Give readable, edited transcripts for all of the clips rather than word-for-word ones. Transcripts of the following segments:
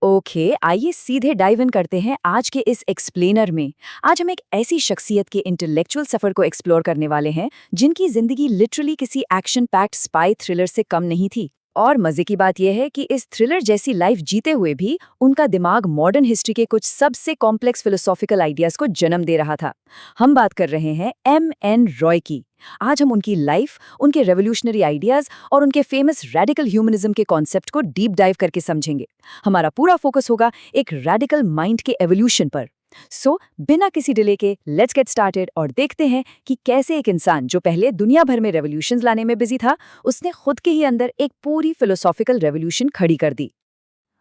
Okay, आइए सीधे dive in करते हैं आज के इस एक्सप्लेनर में। आज हम एक ऐसी शख्सियत के इंटेलेक्चुअल सफर को एक्सप्लोर करने वाले हैं जिनकी जिंदगी लिटरली किसी एक्शन पैक्ड स्पाई थ्रिलर से कम नहीं थी। और मजे की बात यह है कि इस थ्रिलर जैसी लाइफ जीते हुए भी उनका दिमाग मॉडर्न हिस्ट्री के कुछ सबसे कॉम्प्लेक्स फिलोसॉफिकल आइडियाज को जन्म दे रहा था। हम बात कर रहे हैं M.N. रॉय की। आज हम उनकी लाइफ, उनके रेवोल्यूशनरी आइडियाज और उनके फेमस रेडिकल ह्यूमनिज्म के कॉन्सेप्ट को डीप डाइव करके समझेंगे। हमारा पूरा फोकस होगा एक रेडिकल माइंड के एवोल्यूशन पर। सो बिना किसी डिले के लेट्स गेट स्टार्टेड और देखते हैं कि कैसे एक इंसान जो पहले दुनिया भर में रेवोल्यूशंस लाने में बिजी था, उसने खुद के ही अंदर एक पूरी फिलोसॉफिकल रेवोल्यूशन खड़ी कर दी।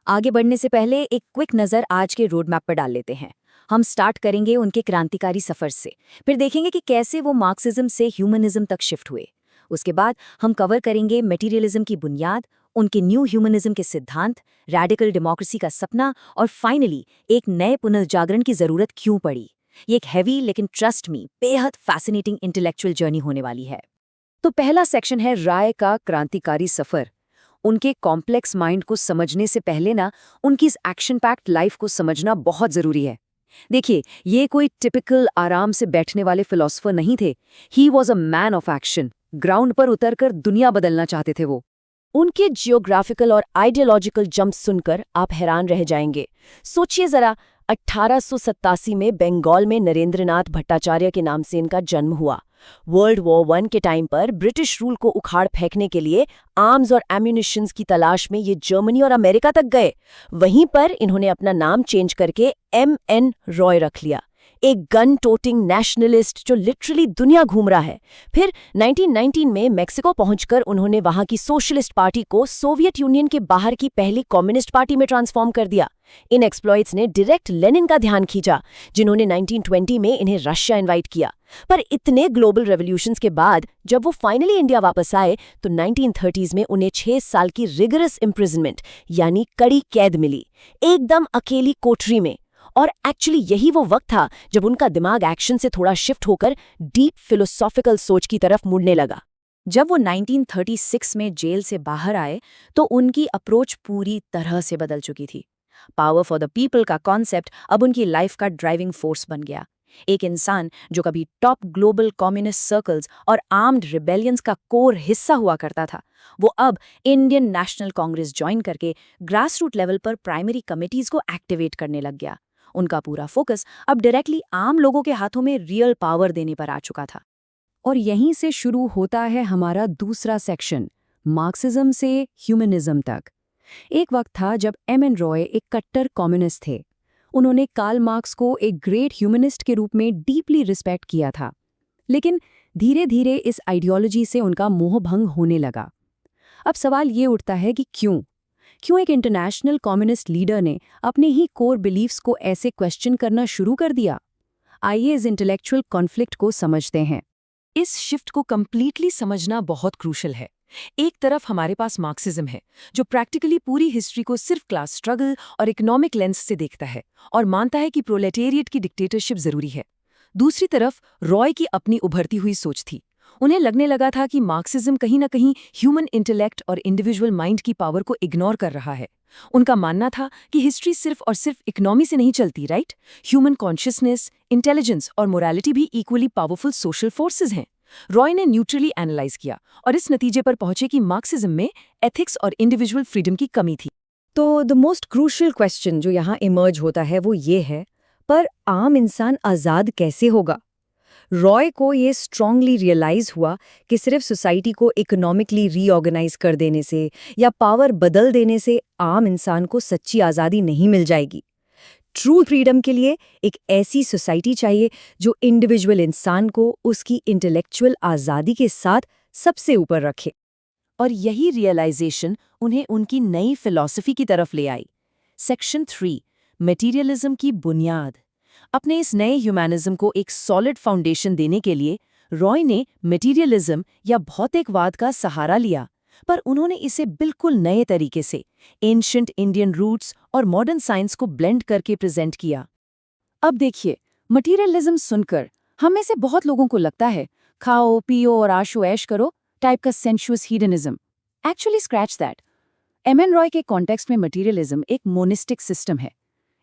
आगे बढ़ने से पहले एक क्विक नज़र आज के रोड मैप पर डाल लेते हैं। हम स्टार्ट करेंगे उनके क्रांतिकारी सफर से, फिर देखेंगे कि कैसे वो मार्क्सिज्म से ह्यूमनिज्म तक शिफ्ट हुए। उसके बाद हम कवर करेंगे मटेरियलिज्म की बुनियाद, उनके न्यू ह्यूमनिज्म के सिद्धांत, रैडिकल डेमोक्रेसी का सपना और फाइनली एक नए पुनर्जागरण की जरूरत क्यों पड़ी। ये एक हैवी लेकिन ट्रस्ट मी बेहद फैसिनेटिंग इंटेलेक्चुअल जर्नी होने वाली है। तो पहला सेक्शन है राय का क्रांतिकारी सफर। उनके कॉम्प्लेक्स माइंड को समझने से पहले ना उनकी इस एक्शन पैक्ड लाइफ को समझना बहुत जरूरी है। देखिए, ये कोई टिपिकल आराम से बैठने वाले फिलोसोफर नहीं थे। He was a man of action. Ground पर उतरकर दुनिया बदलना चाहते थे वो। उनके जियोग्राफिकल और आइडियोलॉजिकल जंप सुनकर आप हैरान रह जाएंगे। सोचिए जरा, 1887 में बंगाल में नरेंद्रनाथ भट्टाचार्य के नाम से इनका जन्म हुआ। वर्ल्ड वॉर 1 के टाइम पर ब्रिटिश रूल को उखाड़ फेंकने के लिए आर्म्स और एम्यूनिशंस की तलाश में ये जर्मनी और अमेरिका तक गए। वहीं पर इन्होंने अपना नाम चेंज करके M.N. रॉय रख लिया, एक गन टोटिंग नेशनलिस्ट जो लिटरली दुनिया घूम रहा है। फिर 1919 में मेक्सिको पहुंचकर उन्होंने वहां की सोशलिस्ट पार्टी को सोवियत यूनियन के बाहर की पहली कम्युनिस्ट पार्टी में ट्रांसफॉर्म कर दिया। इन एक्सप्लॉइट्स ने डायरेक्ट लेनिन का ध्यान खींचा, जिन्होंने 1920 में इन्हें रशिया इनवाइट किया। पर इतने ग्लोबल रेवोल्यूशंस के बाद जब वो फाइनली इंडिया वापस आए तो 1930s में उन्हें 6 साल की रिगरस इम्प्रिजनमेंट यानी कड़ी कैद मिली, एकदम अकेली कोठरी में। और एक्चुअली यही वो वक्त था जब उनका दिमाग एक्शन से थोड़ा शिफ्ट होकर डीप फिलोसॉफिकल सोच की तरफ मुड़ने लगा। जब वो 1936 में जेल से बाहर आए तो उनकी अप्रोच पूरी तरह से बदल चुकी थी। पावर फॉर द पीपल का कॉन्सेप्ट अब उनकी लाइफ का ड्राइविंग फोर्स बन गया। एक इंसान जो कभी टॉप ग्लोबल कम्युनिस्ट सर्कल्स और आर्म्ड रिबेलियंस का कोर हिस्सा हुआ करता था, वो अब इंडियन नेशनल कांग्रेस ज्वाइन करके ग्रास रूट लेवल पर प्राइमरी कमिटीज को एक्टिवेट करने लग गया। उनका पूरा फोकस अब डायरेक्टली आम लोगों के हाथों में रियल पावर देने पर आ चुका था। और यहीं से शुरू होता है हमारा दूसरा सेक्शन, मार्क्सिज्म से ह्यूमनिज्म तक। एक वक्त था जब M.N. रॉय एक कट्टर कम्युनिस्ट थे। उन्होंने कार्ल मार्क्स को एक ग्रेट ह्यूमनिस्ट के रूप में डीपली रिस्पेक्ट किया था। लेकिन धीरे धीरे इस आइडियोलॉजी से उनका मोहभंग होने लगा। अब सवाल ये उठता है कि क्यों एक इंटरनेशनल कम्युनिस्ट लीडर ने अपने ही कोर बिलीफ्स को ऐसे क्वेश्चन करना शुरू कर दिया। आइए इस इंटेलेक्चुअल कॉन्फ्लिक्ट को समझते हैं। इस शिफ्ट को कंप्लीटली समझना बहुत क्रूशल है। एक तरफ हमारे पास मार्क्सिज्म है जो प्रैक्टिकली पूरी हिस्ट्री को सिर्फ क्लास स्ट्रगल और इकोनॉमिक लेंस से देखता है और मानता है कि प्रोलेटेरिएट की डिक्टेटरशिप जरूरी है। दूसरी तरफ रॉय की अपनी उभरती हुई सोच थी। उन्हें लगने लगा था कि मार्क्सिज्म कहीं न कहीं ह्यूमन इंटेलेक्ट और इंडिविजुअल माइंड की पावर को इग्नोर कर रहा है। उनका मानना था कि हिस्ट्री सिर्फ और सिर्फ इकोनॉमी से नहीं चलती, राइट? ह्यूमन कॉन्शियसनेस, इंटेलिजेंस और मोरालिटी भी इक्वली पावरफुल सोशल फोर्सेज हैं। रॉय ने न्यूट्रली एनालाइज किया और इस नतीजे पर पहुंचे कि मार्क्सिज्म में एथिक्स और इंडिविजुअल फ्रीडम की कमी थी। तो द मोस्ट क्रूशियल क्वेश्चन जो यहाँ इमर्ज होता है वो ये है, पर आम इंसान आज़ाद कैसे होगा? रॉय को ये स्ट्रांगली रियलाइज हुआ कि सिर्फ सोसाइटी को इकोनॉमिकली रीऑर्गेनाइज कर देने से या पावर बदल देने से आम इंसान को सच्ची आज़ादी नहीं मिल जाएगी। ट्रू फ्रीडम के लिए एक ऐसी सोसाइटी चाहिए जो इंडिविजुअल इंसान को उसकी इंटेलेक्चुअल आज़ादी के साथ सबसे ऊपर रखे। और यही रियलाइजेशन उन्हें उनकी नई फिलॉसफी की तरफ ले आई। सेक्शन 3, मटेरियलिज्म की बुनियाद। अपने इस नए ह्यूमनिज्म को एक सॉलिड फाउंडेशन देने के लिए रॉय ने मटेरियलिज्म या भौतिकवाद का सहारा लिया, पर उन्होंने इसे बिल्कुल नए तरीके से एंशिएंट इंडियन रूट्स और मॉडर्न साइंस को ब्लेंड करके प्रेजेंट किया। अब देखिए, मटेरियलिज्म सुनकर हम में से बहुत लोगों को लगता है खाओ पियो और आशो ऐश करो टाइप का sensuous hedonism. Actually scratch that. M N Roy के कॉन्टेक्स्ट में मटीरियलिज्म एक मोनिस्टिक सिस्टम है।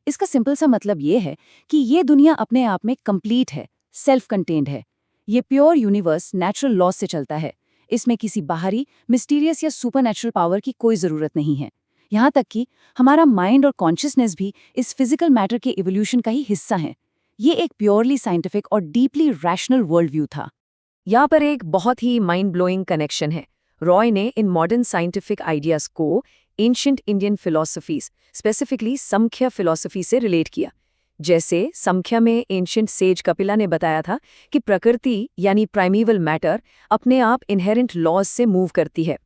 इसका सिंपल सा मतलब ये है कि ये दुनिया अपने आप में कंप्लीट है, सेल्फ कंटेन्ड है। ये प्योर यूनिवर्स नेचुरल लॉ से चलता है। इसमें किसी बाहरी, मिस्टीरियस या सुपरनेचुरल पावर की कोई ज़रूरत नहीं है। यहाँ तक कि हमारा माइंड और कॉन्शियसनेस भी इस फिजिकल मैटर के इवोल्यूशन का ही हिस्सा है। ये एक प्योरली साइंटिफिक और डीपली रैशनल वर्ल्ड व्यू था। यहाँ पर एक बहुत ही माइंड ब्लोइंग कनेक्शन है। रॉय ने इन मॉडर्न साइंटिफिक आइडियाज को एंशिएंट इंडियन फिलॉसफीज, स्पेसिफिकली संख्या फिलॉसफी से रिलेट किया। जैसे संख्या में एंशिएंट सेज कपिला ने बताया था कि प्रकृति यानी प्राइमेवल मैटर अपने आप इनहेरेंट लॉज से मूव करती है।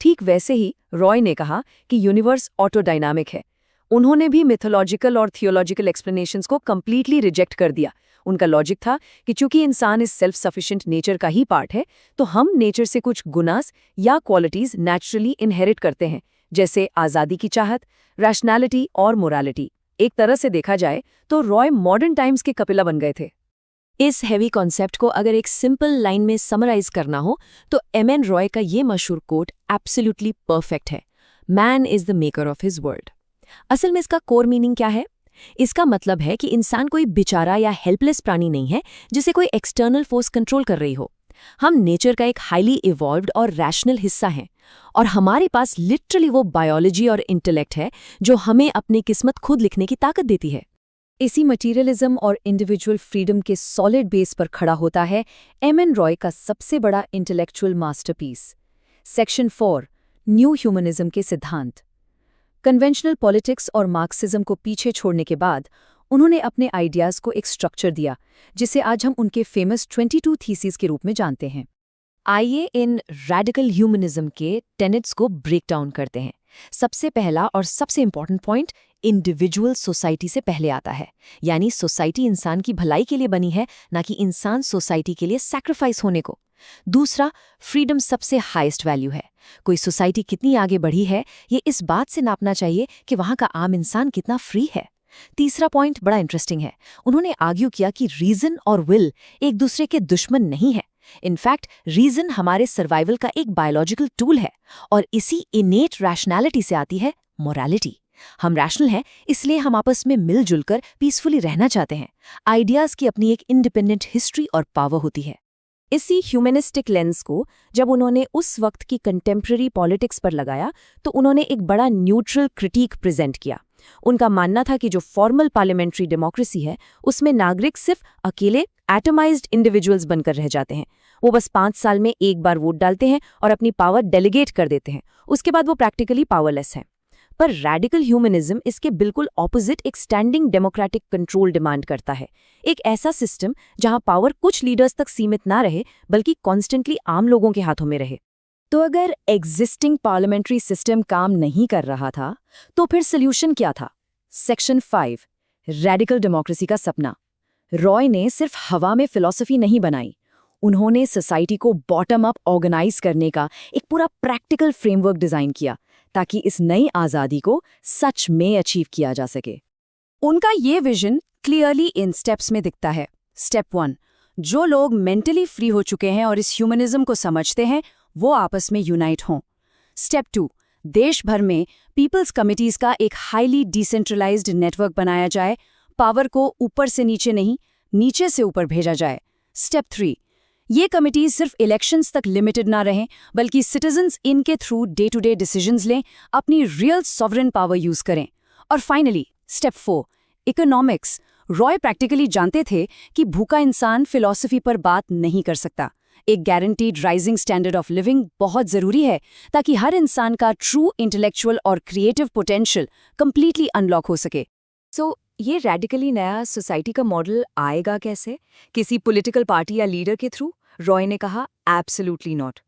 ठीक वैसे ही रॉय ने कहा कि यूनिवर्स ऑटोडायनामिक है। उन्होंने भी मिथोलॉजिकल और थियोलॉजिकल एक्सप्लेनेशंस को कंप्लीटली रिजेक्ट कर दिया। उनका लॉजिक था कि चूंकि इंसान इस सेल्फ सफिशिएंट नेचर का ही पार्ट है, तो हम नेचर से कुछ गुनास या क्वालिटीज नेचुरली इनहेरिट करते हैं, जैसे आज़ादी की चाहत, रैशनैलिटी और मोरालिटी। एक तरह से देखा जाए तो रॉय मॉडर्न टाइम्स के कपिला बन गए थे। इस हैवी कॉन्सेप्ट को अगर एक सिंपल लाइन में समराइज करना हो तो एमएन रॉय का ये मशहूर कोट एब्सोल्युटली परफेक्ट है, man is the maker of his world. असल में इसका कोर मीनिंग क्या है? इसका मतलब है कि इंसान कोई बेचारा या हेल्पलेस प्राणी नहीं है जिसे कोई एक्सटर्नल फोर्स कंट्रोल कर रही हो। हम नेचर का एक हाईली इवॉल्व्ड और रैशनल हिस्सा हैं, और हमारे पास लिटरली वो बायोलॉजी और इंटेलेक्ट है जो हमें अपनी किस्मत खुद लिखने की ताकत देती है। इसी मटीरियलिज्म और इंडिविजुअल फ्रीडम के सॉलिड बेस पर खड़ा होता है एमएन रॉय का सबसे बड़ा intellectual masterpiece, section 4, new humanism के सिद्धांत। कन्वेंशनल पॉलिटिक्स और मार्क्सिज्म को पीछे छोड़ने के बाद उन्होंने अपने आइडियाज़ को एक स्ट्रक्चर दिया, जिसे आज हम उनके फेमस 22 थीसिस के रूप में जानते हैं। आइए इन रैडिकल ह्यूमनिज्म के टेनेट्स को ब्रेक डाउन करते हैं। सबसे पहला और सबसे इंपॉर्टेंट पॉइंट इंडिविजुअल सोसाइटी से पहले आता है, यानी सोसाइटी इंसान की भलाई के लिए बनी है, ना कि इंसान सोसाइटी के लिए सैक्रिफाइस होने को। दूसरा, फ्रीडम सबसे हाईएस्ट वैल्यू है। कोई सोसाइटी कितनी आगे बढ़ी है ये इस बात से नापना चाहिए कि वहां का आम इंसान कितना फ्री है। तीसरा पॉइंट बड़ा इंटरेस्टिंग है। उन्होंने आर्ग्यू किया कि रीजन और विल एक दूसरे के दुश्मन नहीं है। इनफैक्ट रीजन हमारे सर्वाइवल का एक बायोलॉजिकल टूल है, और इसी इनेट रैशनैलिटी से आती है मोरालिटी। हम रैशनल हैं, इसलिए हम आपस में मिलजुल कर पीसफुली रहना चाहते हैं। आइडियाज की अपनी एक इंडिपेंडेंट हिस्ट्री और पावर होती है। इसी ह्यूमनिस्टिक लेंस को जब उन्होंने उस वक्त की कंटेम्प्रेरी पॉलिटिक्स पर लगाया तो उन्होंने एक बड़ा न्यूट्रल क्रिटिक प्रेजेंट किया। उनका मानना था कि जो फॉर्मल पार्लियामेंट्री डेमोक्रेसी है उसमें नागरिक सिर्फ अकेले एटमाइज्ड इंडिविजुअल्स बनकर रह जाते हैं। वो बस 5 साल में एक बार वोट डालते हैं और अपनी पावर डेलीगेट कर देते हैं। उसके बाद वो प्रैक्टिकली पावरलेस हैं। पर रैडिकल ह्यूमनिज्म इसके बिल्कुल ऑपोजिट एक स्टैंडिंग डेमोक्रेटिक कंट्रोल डिमांड करता है। एक ऐसा सिस्टम जहां पावर कुछ लीडर्स तक सीमित ना रहे बल्कि कॉन्स्टेंटली आम लोगों के हाथों में रहे। तो अगर एग्जिस्टिंग पार्लियामेंट्री सिस्टम काम नहीं कर रहा था तो फिर सोल्यूशन क्या था? सेक्शन 5, रैडिकल डेमोक्रेसी का सपना। रॉय ने सिर्फ हवा में फिलॉसफी नहीं बनाई, उन्होंने सोसाइटी को बॉटम अप ऑर्गेनाइज करने का एक पूरा प्रैक्टिकल फ्रेमवर्क डिजाइन किया ताकि इस नई आज़ादी को सच में अचीव किया जा सके। उनका ये विजन क्लियरली इन स्टेप्स में दिखता है। स्टेप 1, जो लोग मेंटली फ्री हो चुके हैं और इस ह्यूमनिज्म को समझते हैं वो आपस में यूनाइट हों। स्टेप 2, देश भर में पीपल्स कमिटीज का एक हाईली डिसेंट्रलाइज्ड नेटवर्क बनाया जाए, पावर को ऊपर से नीचे नहीं, नीचे से ऊपर भेजा जाए। स्टेप 3, ये कमिटीज सिर्फ इलेक्शंस तक लिमिटेड ना रहें बल्कि सिटीजन्स इनके through day to day decisions लें, अपनी रियल सॉवरेन पावर यूज करें। और finally step 4, economics. Roy practically जानते थे कि भूखा इंसान फिलॉसफी पर बात नहीं कर सकता। एक guaranteed rising standard of living बहुत जरूरी है ताकि हर इंसान का ट्रू इंटेलेक्चुअल और क्रिएटिव पोटेंशियल कंप्लीटली अनलॉक हो सके। सो ये रेडिकली नया सोसाइटी का मॉडल आएगा कैसे? किसी पॉलिटिकल पार्टी या लीडर के थ्रू? रॉय ने कहा एब्सोल्युटली नॉट।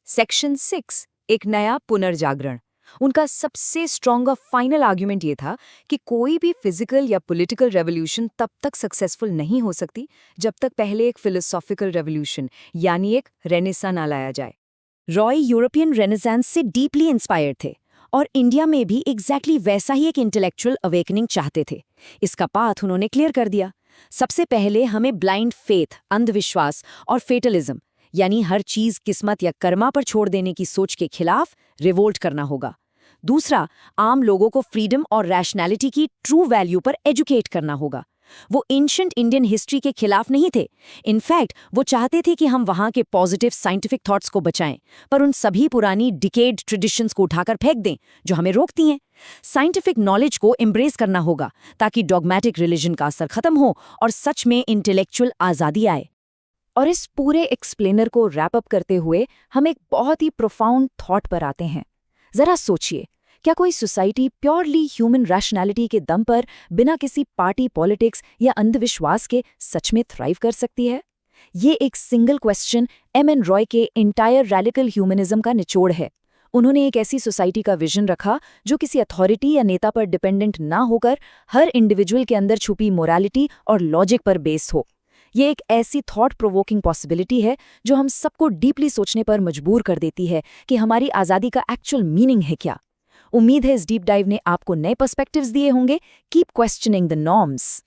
सेक्शन 6, एक नया पुनर्जागरण। उनका सबसे स्ट्रॉन्ग और फाइनल आर्ग्यूमेंट ये था कि कोई भी फिजिकल या पॉलिटिकल रेवोल्यूशन तब तक सक्सेसफुल नहीं हो सकती जब तक पहले एक फिलोसॉफिकल रेवोल्यूशन यानी एक रेनेसां ना लाया जाए। रॉय यूरोपियन रेनेसांस से डीपली इंस्पायर्ड थे और इंडिया में भी एग्जैक्टली वैसा ही एक इंटेलेक्चुअल अवेकनिंग चाहते थे। इसका पाथ उन्होंने क्लियर कर दिया। सबसे पहले हमें ब्लाइंड फेथ, अंधविश्वास और फेटलिज्म यानी हर चीज किस्मत या कर्मा पर छोड़ देने की सोच के खिलाफ रिवोल्ट करना होगा। दूसरा, आम लोगों को फ्रीडम और रैशनैलिटी की ट्रू वैल्यू पर एजुकेट करना होगा। वो एंशिएंट इंडियन हिस्ट्री के खिलाफ नहीं थे। इनफैक्ट वो चाहते थे कि हम वहाँ के पॉजिटिव साइंटिफिक थॉट्स को बचाएं, पर उन सभी पुरानी डिकेड ट्रेडिशंस को उठाकर फेंक दें जो हमें रोकती हैं। साइंटिफिक नॉलेज को एम्ब्रेस करना होगा ताकि डॉगमैटिक रिलीजन का असर खत्म हो और सच में इंटेलेक्चुअल आज़ादी आए। और इस पूरे एक्सप्लेनर को रैप अप करते हुए हम एक बहुत ही प्रोफाउंड थॉट पर आते हैं। जरा सोचिए, क्या कोई सोसाइटी प्योरली ह्यूमन रैशनैलिटी के दम पर बिना किसी पार्टी पॉलिटिक्स या अंधविश्वास के सच में थ्राइव कर सकती है? ये एक सिंगल क्वेश्चन एम.एन. रॉय के एंटायर रैडिकल ह्यूमनिज्म का निचोड़ है। उन्होंने एक ऐसी सोसाइटी का विजन रखा जो किसी अथॉरिटी या नेता पर डिपेंडेंट ना होकर हर इंडिविजुअल के अंदर छुपी मोरालिटी और लॉजिक पर बेस हो। ये एक ऐसी थॉट प्रोवोकिंग पॉसिबिलिटी है जो हम सबको डीपली सोचने पर मजबूर कर देती है कि हमारी आज़ादी का एक्चुअल मीनिंग है क्या। उम्मीद है इस डीप डाइव ने आपको नए पर्सपेक्टिव्स दिए होंगे। Keep questioning the norms.